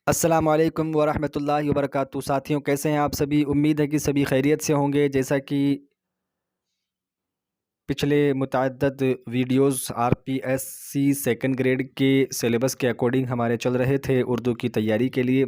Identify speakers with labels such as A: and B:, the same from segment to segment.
A: السلام علیکم ورحمۃ اللہ وبرکاتہ۔ ساتھیوں، کیسے ہیں آپ سبھی؟ امید ہے کہ سبھی خیریت سے ہوں گے۔ جیسا کہ پچھلے متعدد videos R P S C second grade کے سلیبس کے اکارڈنگ ہمارے چل رہے تھے اردو کی تیاری کے لیے،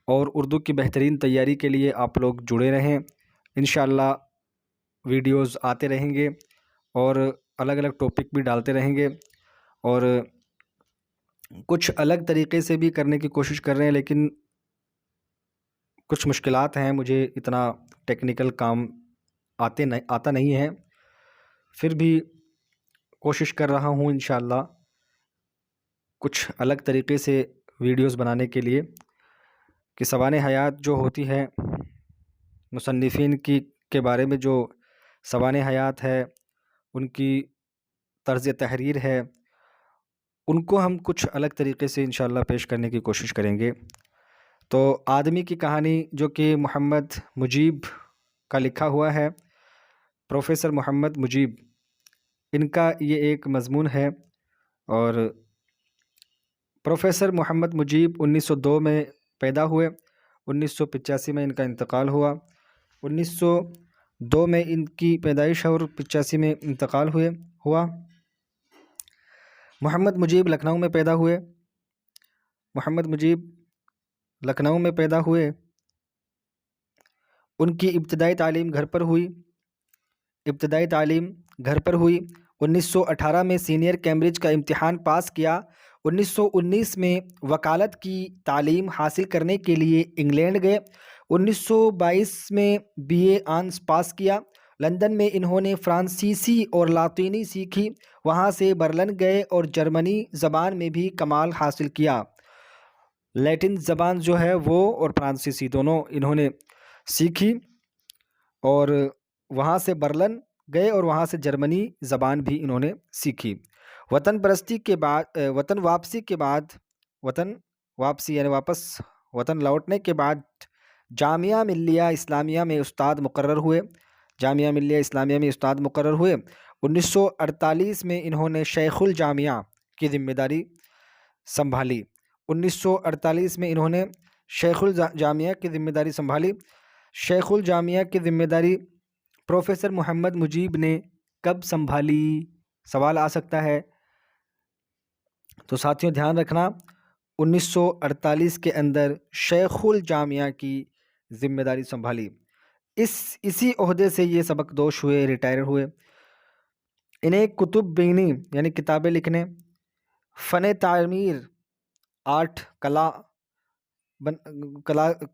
A: اور اردو کی بہترین تیاری کے لیے آپ لوگ جڑے رہیں۔ انشاءاللہ ویڈیوز آتے رہیں گے اور الگ الگ ٹاپک بھی ڈالتے رہیں گے، اور کچھ الگ طریقے سے بھی کرنے کی کوشش کر رہے ہیں، لیکن کچھ مشکلات ہیں، مجھے اتنا ٹیکنیکل کام آتا نہیں ہے، پھر بھی کوشش کر رہا ہوں انشاءاللہ کچھ الگ طریقے سے ویڈیوز بنانے کے لیے، کہ سوانح حیات جو ہوتی ہے مصنفین کے بارے میں، جو سوانح حیات ہے، ان کی طرز تحریر ہے، ان کو ہم کچھ الگ طریقے سے انشاءاللہ پیش کرنے کی کوشش کریں گے۔ تو آدمی کی کہانی، جو کہ محمد مجیب کا لکھا ہوا ہے، پروفیسر محمد مجیب، ان کا یہ ایک مضمون ہے۔ اور پروفیسر محمد مجیب 1902 میں پیدا ہوئے، 1985 میں ان کا انتقال ہوا۔ 1902 میں ان کی پیدائش اور 85 میں انتقال ہوا۔ محمد مجیب لکھنؤ میں پیدا ہوئے۔ محمد مجیب لکھنؤ میں پیدا ہوئے۔ ان کی ابتدائی تعلیم گھر پر ہوئی۔ 1918 میں سینئر کیمبرج کا امتحان پاس کیا۔ 1919 میں وکالت کی تعلیم حاصل کرنے کے لیے انگلینڈ گئے۔ 1922 میں بی اے آنرز پاس کیا۔ لندن میں انہوں نے فرانسیسی اور لاطینی سیکھی۔ وہاں سے برلن گئے اور جرمنی زبان میں بھی کمال حاصل کیا۔ لیٹن زبان جو ہے وہ اور فرانسیسی دونوں انہوں نے سیکھی، اور وہاں سے برلن گئے اور وہاں سے جرمنی زبان بھی انہوں نے سیکھی۔ وطن واپسی یعنی واپس وطن لوٹنے کے بعد جامعہ ملیہ اسلامیہ میں استاد مقرر ہوئے۔ 1948 میں انہوں نے شیخ الجامعہ کی ذمہ داری سنبھالی۔ 1948 میں انہوں نے شیخ الجامعہ کی ذمہ داری سنبھالی۔ شیخ الجامعہ کی ذمہ داری پروفیسر محمد مجیب نے کب سنبھالی؟ سوال آ سکتا ہے، تو ساتھیوں دھیان رکھنا، 1948 کے اندر شیخ الجامعہ کی ذمہ داری سنبھالی۔ اسی عہدے سے یہ سبق دوش ہوئے، ریٹائر ہوئے۔ انہیں کتب بینی یعنی کتابیں لکھنے، فن تعمیر، آرٹ، کلا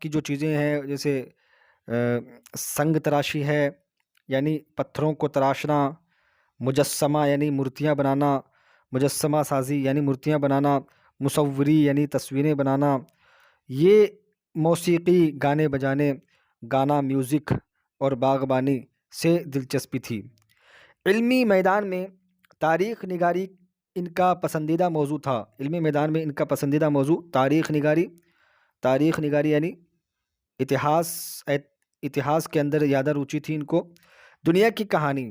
A: کی جو چیزیں ہیں، جیسے سنگ تراشی ہے یعنی پتھروں کو تراشنا، مجسمہ یعنی مورتیاں بنانا، مجسمہ سازی یعنی مورتیاں بنانا، مصوری یعنی تصویریں بنانا، یہ موسیقی، گانے بجانے، گانا، میوزک اور باغبانی سے دلچسپی تھی۔ علمی میدان میں تاریخ نگاری ان کا پسندیدہ موضوع تھا۔ علمی میدان میں ان کا پسندیدہ موضوع تاریخ نگاری یعنی اتہاس کے اندر زیادہ روچی تھی ان کو۔ دنیا کی کہانی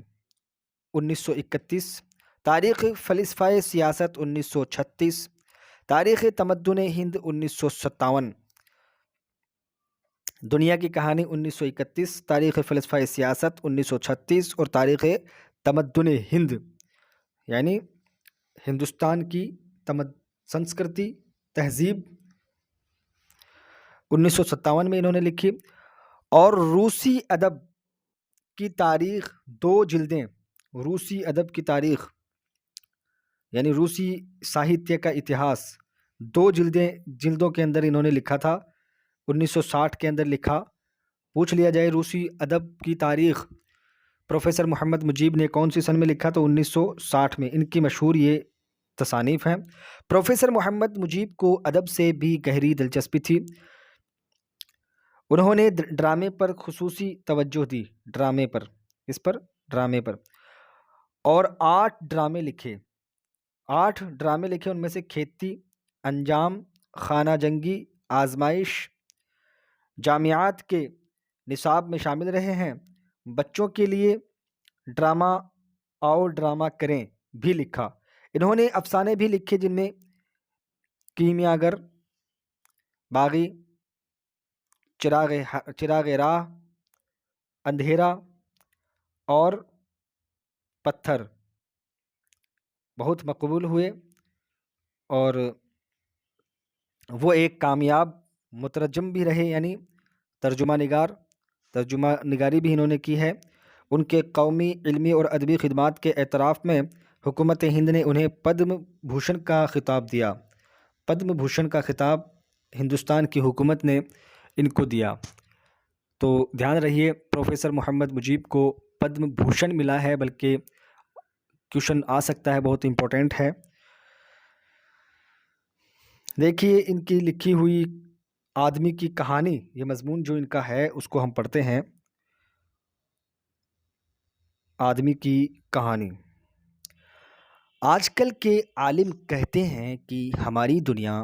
A: 1931، تاریخ فلسفہ سیاست 1936، تاریخ تمدن ہند 1957۔ دنیا کی کہانی 1931، تاریخ فلسفہ سیاست 1936 اور تاریخ تمدن ہند یعنی ہندوستان کی سنسکرتی، تہذیب 1957 میں انہوں نے لکھی۔ اور روسی ادب کی تاریخ 2 جلدیں، روسی ادب کی تاریخ یعنی روسی ساہتیہ کا اتہاس 2 جلدوں کے اندر انہوں نے لکھا تھا۔ 1960 کے اندر لکھا۔ پوچھ لیا جائے روسی ادب کی تاریخ پروفیسر محمد مجیب نے کون سی سن میں لکھا، تو 1960 میں۔ ان کی مشہور یہ تصانیف ہیں۔ پروفیسر محمد مجیب کو ادب سے بھی گہری دلچسپی تھی۔ انہوں نے ڈرامے پر خصوصی توجہ دی، ڈرامے پر، اور 8 ڈرامے لکھے۔ ان میں سے کھیتی، انجام، خانہ جنگی، آزمائش جامعات کے نصاب میں شامل رہے ہیں۔ بچوں کے لیے ڈرامہ اور ڈرامہ کریں بھی لکھا۔ انہوں نے افسانے بھی لکھے، جن میں کیمیاگر، باغی، چراغ راہ، اندھیرا اور پتھر بہت مقبول ہوئے، اور وہ ایک کامیاب مترجم بھی رہے، یعنی ترجمہ نگاری بھی انہوں نے کی ہے۔ ان کے قومی، علمی اور ادبی خدمات کے اعتراف میں حکومت ہند نے انہیں پدم بھوشن کا خطاب دیا۔ پدم بھوشن کا خطاب ہندوستان کی حکومت نے ان کو دیا۔ تو دھیان رہیے، پروفیسر محمد مجیب کو پدم بھوشن ملا ہے، بلکہ کوشچن آ سکتا ہے، بہت امپورٹنٹ ہے۔ دیکھیے ان کی لکھی ہوئی آدمی کی کہانی، یہ مضمون جو ان کا ہے اس کو ہم پڑھتے ہیں۔ آدمی کی کہانی۔ آج کل کے عالم کہتے ہیں کہ ہماری دنیا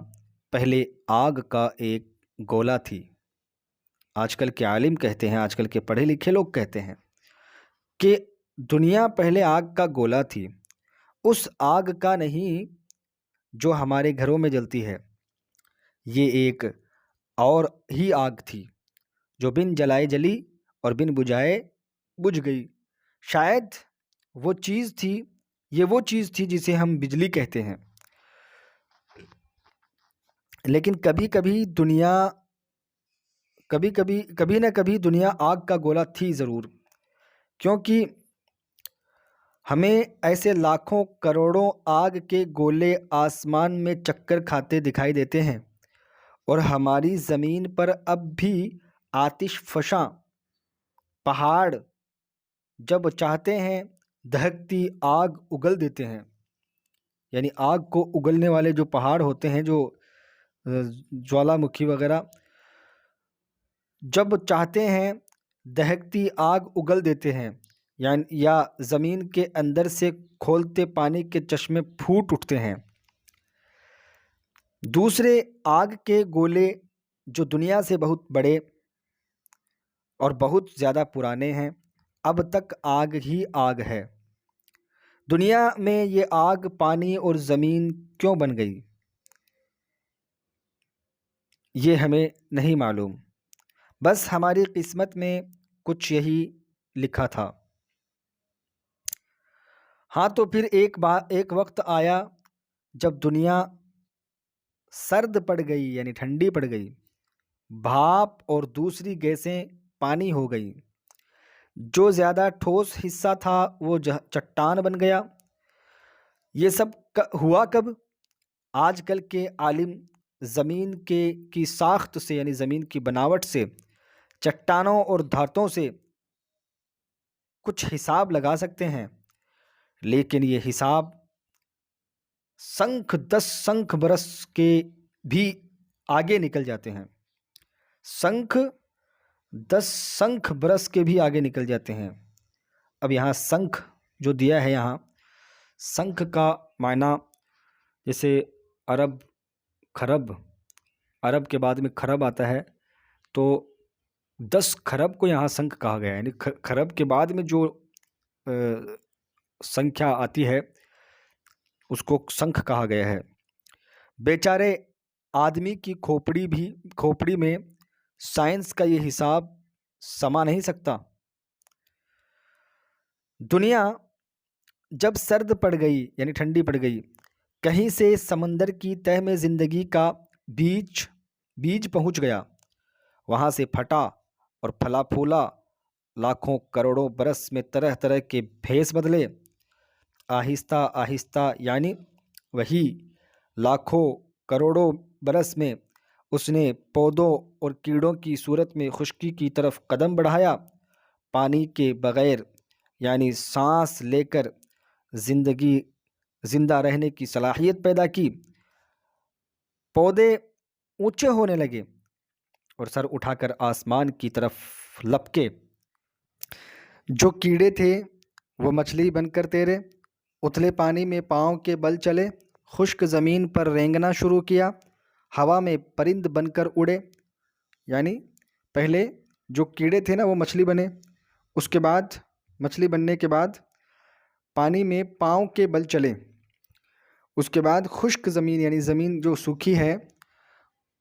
A: پہلے آگ کا ایک گولا تھی۔ آج کل کے عالم کہتے ہیں، آج کل کے پڑھے لکھے لوگ کہتے ہیں کہ دنیا پہلے آگ کا گولا تھی، اس آگ کا نہیں جو ہمارے گھروں میں جلتی ہے، یہ ایک اور ہی آگ تھی جو بن جلائے جلی اور بن بجھائے بجھ گئی۔ شاید وہ چیز تھی، یہ وہ چیز تھی جسے ہم بجلی کہتے ہیں، لیکن کبھی نہ کبھی دنیا آگ کا گولا تھی ضرور، کیونکہ ہمیں ایسے لاکھوں کروڑوں آگ کے گولے آسمان میں چکر کھاتے دکھائی دیتے ہیں، اور ہماری زمین پر اب بھی آتش فشاں پہاڑ جب چاہتے ہیں دہکتی آگ اگل دیتے ہیں۔ یعنی آگ کو اگلنے والے جو پہاڑ ہوتے ہیں، جو جوالا مکھی وغیرہ، جب چاہتے ہیں دہکتی آگ اگل دیتے ہیں، یعنی یا زمین کے اندر سے کھولتے پانی کے چشمے پھوٹ اٹھتے ہیں۔ دوسرے آگ کے گولے جو دنیا سے بہت بڑے اور بہت زیادہ پرانے ہیں، اب تک آگ ہی آگ ہے۔ دنیا میں یہ آگ پانی اور زمین کیوں بن گئی، یہ ہمیں نہیں معلوم، بس ہماری قسمت میں کچھ یہی لکھا تھا۔ ہاں تو پھر ایک وقت آیا جب دنیا سرد پڑ گئی، یعنی ٹھنڈی پڑ گئی، بھاپ اور دوسری گیسیں پانی ہو گئی، جو زیادہ ٹھوس حصہ تھا وہ چٹان بن گیا۔ یہ سب ہوا کب؟ آج کل کے عالم زمین کی ساخت سے، یعنی زمین کی بناوٹ سے، چٹانوں اور دھاتوں سے کچھ حساب لگا سکتے ہیں، لیکن یہ حساب 10 سنکھ برس کے بھی آگے نکل جاتے ہیں۔ 10 سنکھ برس کے بھی آگے نکل جاتے ہیں۔ اب یہاں سنکھ جو دیا ہے، یہاں سنکھ کا معنی جیسے عرب، خرب، عرب کے بعد میں خرب آتا ہے، تو 10 خرب کو یہاں سنکھ کہا گیا ہے، یعنی خرب کے بعد میں جو سنکھیا آتی ہے اس کو سنکھ کہا گیا ہے۔ بیچارے آدمی کی کھوپڑی میں سائنس کا یہ حساب سما نہیں سکتا۔ دنیا جب سرد پڑ گئی، یعنی ٹھنڈی پڑ گئی، کہیں سے سمندر کی تہ میں زندگی کا بیج پہنچ گیا، وہاں سے پھٹا اور پھلا پھولا، لاکھوں کروڑوں برس میں طرح طرح کے بھیس بدلے، آہستہ آہستہ، یعنی وہی لاکھوں کروڑوں برس میں اس نے پودوں اور کیڑوں کی صورت میں خشکی کی طرف قدم بڑھایا، پانی کے بغیر یعنی سانس لے کر زندہ رہنے کی صلاحیت پیدا کی، پودے اونچے ہونے لگے اور سر اٹھا کر آسمان کی طرف لپکے، جو کیڑے تھے وہ مچھلی بن کر تیرے، اتلے پانی میں پاؤں کے بل چلے، خشک زمین پر رینگنا شروع کیا، ہوا میں پرند بن کر اڑے۔ یعنی پہلے جو کیڑے تھے نا وہ مچھلی بنے، اس کے بعد مچھلی بننے کے بعد پانی میں پاؤں کے بل چلے، اس کے بعد خشک زمین، یعنی زمین جو سوکھی ہے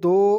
A: 2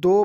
A: 2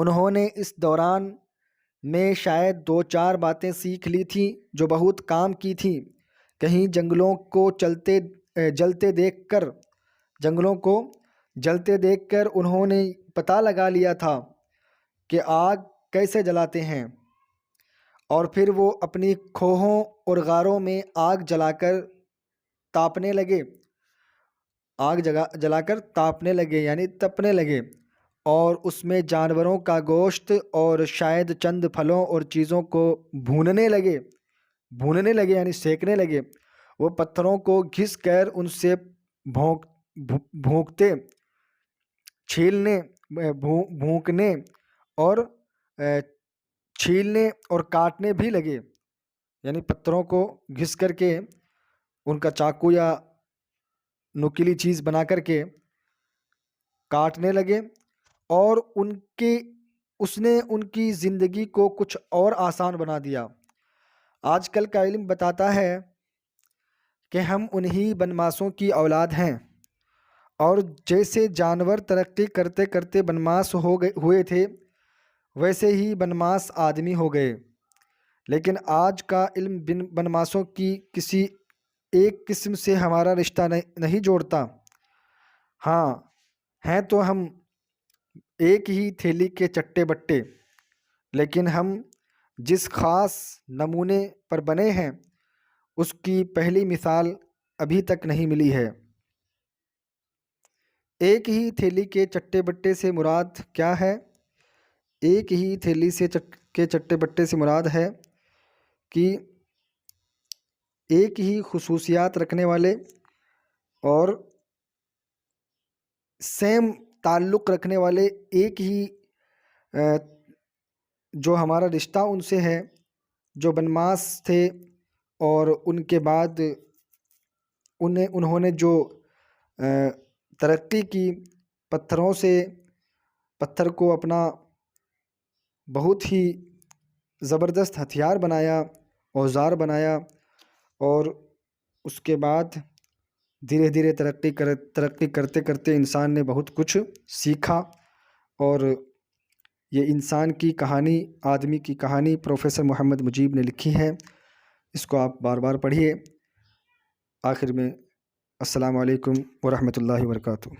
A: انہوں نے اس دوران میں شاید 2-4 باتیں سیکھ لی تھیں جو بہت کام کی تھیں۔ کہیں جنگلوں کو جلتے دیکھ کر انہوں نے پتہ لگا لیا تھا کہ آگ کیسے جلاتے ہیں، اور پھر وہ اپنی کھوہوں اور غاروں میں آگ جلا کر تاپنے لگے یعنی تپنے لگے، اور اس میں جانوروں کا گوشت اور شاید چند پھلوں اور چیزوں کو بھوننے لگے یعنی سینکنے لگے۔ وہ پتھروں کو گھس کر ان سے بھونکتے، چھیلنے اور کاٹنے بھی لگے، یعنی پتھروں کو گھس کر کے ان کا چاقو یا نوکیلی چیز بنا کر کے کاٹنے لگے، اور اس نے ان کی زندگی کو کچھ اور آسان بنا دیا۔ آج کل کا علم بتاتا ہے کہ ہم انہی بنماسوں کی اولاد ہیں، اور جیسے جانور ترقی کرتے کرتے بنماس ہوئے تھے، ویسے ہی بنماس آدمی ہو گئے۔ لیکن آج کا علم بنماسوں کی کسی ایک قسم سے ہمارا رشتہ نہیں جوڑتا۔ ہاں، ہیں تو ہم ایک ہی تھیلی کے چٹے بٹے، لیکن ہم جس خاص نمونے پر بنے ہیں اس کی پہلی مثال ابھی تک نہیں ملی ہے۔ ایک ہی تھیلی کے چٹے بٹے سے مراد کیا ہے؟ ایک ہی تھیلی کے چٹے بٹے سے مراد ہے کہ ایک ہی خصوصیات رکھنے والے اور سیم تعلق رکھنے والے، ایک ہی جو ہمارا رشتہ ان سے ہے، جو بنماس تھے، اور ان کے بعد انہوں نے جو ترقی کی، پتھر کو اپنا بہت ہی زبردست ہتھیار بنایا، اوزار بنایا، اور اس کے بعد دھیرے دھیرے ترقی کرتے کرتے انسان نے بہت کچھ سیکھا۔ اور یہ انسان کی کہانی، آدمی کی کہانی پروفیسر محمد مجیب نے لکھی ہے، اس کو آپ بار بار پڑھیے۔ آخر میں السلام علیکم ورحمۃ اللہ وبرکاتہ۔